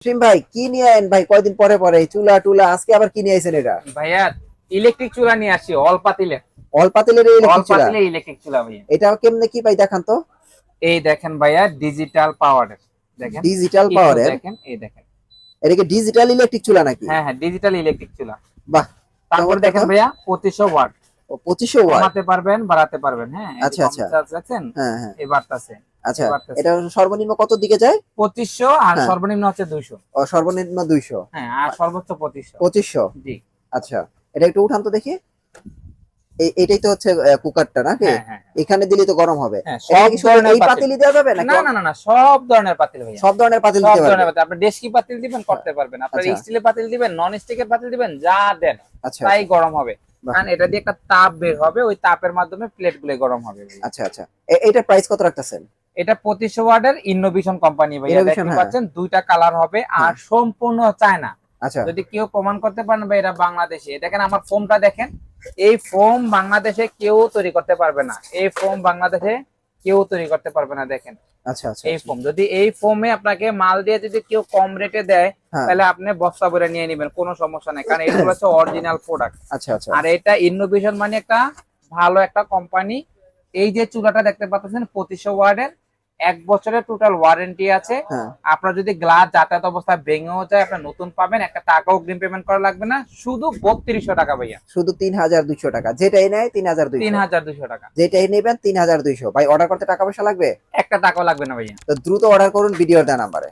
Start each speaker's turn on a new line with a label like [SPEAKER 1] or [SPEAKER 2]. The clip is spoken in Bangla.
[SPEAKER 1] সিম ভাই কি নিয়ে আইন ভাই, কয়দিন পরে পরে চুলা টুলা, আজকে আবার কি নিয়ে আইছেন এটা?
[SPEAKER 2] ভাইয়া ইলেকট্রিক চুলা নিয়ে আসছি, অল পাতিলে।
[SPEAKER 1] অল পাতিলের
[SPEAKER 2] অল
[SPEAKER 1] ইলেকট্রিক চুলা?
[SPEAKER 2] পাতিলে ইলেকট্রিক চুলা ভাইয়া।
[SPEAKER 1] এটা কেমনে কি ভাই দেখান তো।
[SPEAKER 2] এই দেখেন ভাইয়া, ডিজিটাল পাওয়ারের। দেখেন
[SPEAKER 1] ডিজিটাল
[SPEAKER 2] একটু
[SPEAKER 1] পাওয়ারের?
[SPEAKER 2] দেখেন, এই দেখেন।
[SPEAKER 1] এটা কি ডিজিটাল ইলেকট্রিক চুলা নাকি?
[SPEAKER 2] হ্যাঁ হ্যাঁ, ডিজিটাল ইলেকট্রিক চুলা।
[SPEAKER 1] বাহ,
[SPEAKER 2] তারপর
[SPEAKER 1] চমৎকার
[SPEAKER 2] দেখেন
[SPEAKER 1] তো।
[SPEAKER 2] ভাইয়া 2500 ওয়াট।
[SPEAKER 1] ও 2500 ওয়াট?
[SPEAKER 2] কমাতে পারবেন, বাড়াতে পারবেন। হ্যাঁ, এই যে
[SPEAKER 1] আচ্ছা
[SPEAKER 2] কম
[SPEAKER 1] আচ্ছা।
[SPEAKER 2] চার্জ আছেন,
[SPEAKER 1] হ্যাঁ হ্যাঁ।
[SPEAKER 2] এই বাড়তাছে,
[SPEAKER 1] আচ্ছা,
[SPEAKER 2] এই বাড়তাছে।
[SPEAKER 1] এটা সর্বনিম্ন কত দিকে যায়?
[SPEAKER 2] 2500, আর
[SPEAKER 1] হ্যাঁ।
[SPEAKER 2] সর্বনিম্ন হচ্ছে 200।
[SPEAKER 1] ও সর্বনিম্ন 200?
[SPEAKER 2] হ্যাঁ, আর সর্বোচ্চ 2500।
[SPEAKER 1] 2500?
[SPEAKER 2] জি।
[SPEAKER 1] আচ্ছা, এটা একটু উঠান তো দেখি। এটাই তো হচ্ছে কুকারটা নাকি?
[SPEAKER 2] হ্যাঁ হ্যাঁ
[SPEAKER 1] এখানে দিলে তো গরম হবে।
[SPEAKER 2] হ্যাঁ,
[SPEAKER 1] এটা
[SPEAKER 2] সব
[SPEAKER 1] কি শুধু
[SPEAKER 2] ধরনের
[SPEAKER 1] এই
[SPEAKER 2] পাতিল।
[SPEAKER 1] পাতিলই দেওয়া যাবে নাকি
[SPEAKER 2] না না না না, সব ধরনের পাতিল ভাইয়া।
[SPEAKER 1] সব ধরনের পাতিল
[SPEAKER 2] সব
[SPEAKER 1] দিতে পারবে?
[SPEAKER 2] ধরনের পাতিল, আপনি ডেস্কি পাতিল দিবেন করতে পারবেন, আপনার
[SPEAKER 1] আচ্ছা
[SPEAKER 2] স্টিলের পাতিল দিবেন, নন স্টিকের পাতিল দিবেন, যা দেন
[SPEAKER 1] আচ্ছা।
[SPEAKER 2] তাই
[SPEAKER 1] আচ্ছা
[SPEAKER 2] গরম হবে।
[SPEAKER 1] বাহ।
[SPEAKER 2] কারণ এটা দিয়ে একটা তাপ বের হবে, ওই তাপের মাধ্যমে প্লেট গুলো গরম হবে ভাইয়া।
[SPEAKER 1] আচ্ছা আচ্ছা। এইটার প্রাইস কত রাখতেছেন?
[SPEAKER 2] এটা 2500 ওয়াটের ইনোভেশন কোম্পানি ভাইয়া,
[SPEAKER 1] ইনোভেশন?
[SPEAKER 2] দেখতে
[SPEAKER 1] হ্যাঁ
[SPEAKER 2] পাচ্ছেন দুইটা কালার হবে, আর
[SPEAKER 1] হ্যাঁ।
[SPEAKER 2] সম্পূর্ণ চায়না।
[SPEAKER 1] আচ্ছা
[SPEAKER 2] যদি কেউ প্রমাণ করতে পারেন ভাই এটা বাংলাদেশে, দেখেন আমার ফোমটা দেখেন, এই ফোম বাংলাদেশে কেউ তৈরি করতে পারবে না, এই ফোম বাংলাদেশে কেউ তৈরি করতে পারবে না। দেখেন
[SPEAKER 1] আচ্ছা। আচ্ছা
[SPEAKER 2] এই ফোম, যদি এই ফোমে আপনাকে মাল দিয়ে যদি কেউ কম রেটে দেয়,
[SPEAKER 1] হ্যাঁ।
[SPEAKER 2] তাহলে আপনি বস্তা ভরে নিয়ে নেবেন, কোনো সমস্যা নেই, কারণ এগুলো হচ্ছে অরিজিনাল প্রোডাক্ট।
[SPEAKER 1] আচ্ছা আচ্ছা।
[SPEAKER 2] আর এটা ইনোভেশন মানে একটা ভালো একটা কোম্পানি। এই যে চুলাটা দেখতে পাচ্ছেন 2500 ওয়াটের, 1 বছরের টোটাল ওয়ারেন্টি আছে।
[SPEAKER 1] হ্যাঁ।
[SPEAKER 2] আপনার যদি গ্লাস যাতায়াত অবস্থায় ভেঙেও যায়, আপনার নতুন পাবেন, একটা টাকাও অগ্রিম পেমেন্ট করা লাগবে না, শুধু 3200 টাকা ভাইয়া।
[SPEAKER 1] শুধু 3200 টাকা? যেটাই নেয় 3200?
[SPEAKER 2] 3200 টাকা।
[SPEAKER 1] যেটাই নেবেন 3200। ভাই অর্ডার করতে টাকা পয়সা লাগবে?
[SPEAKER 2] একটা টাকাও লাগবে না ভাইয়া।
[SPEAKER 1] তো দ্রুত অর্ডার করুন ভিডিওর দেওয়া নাম্বারে।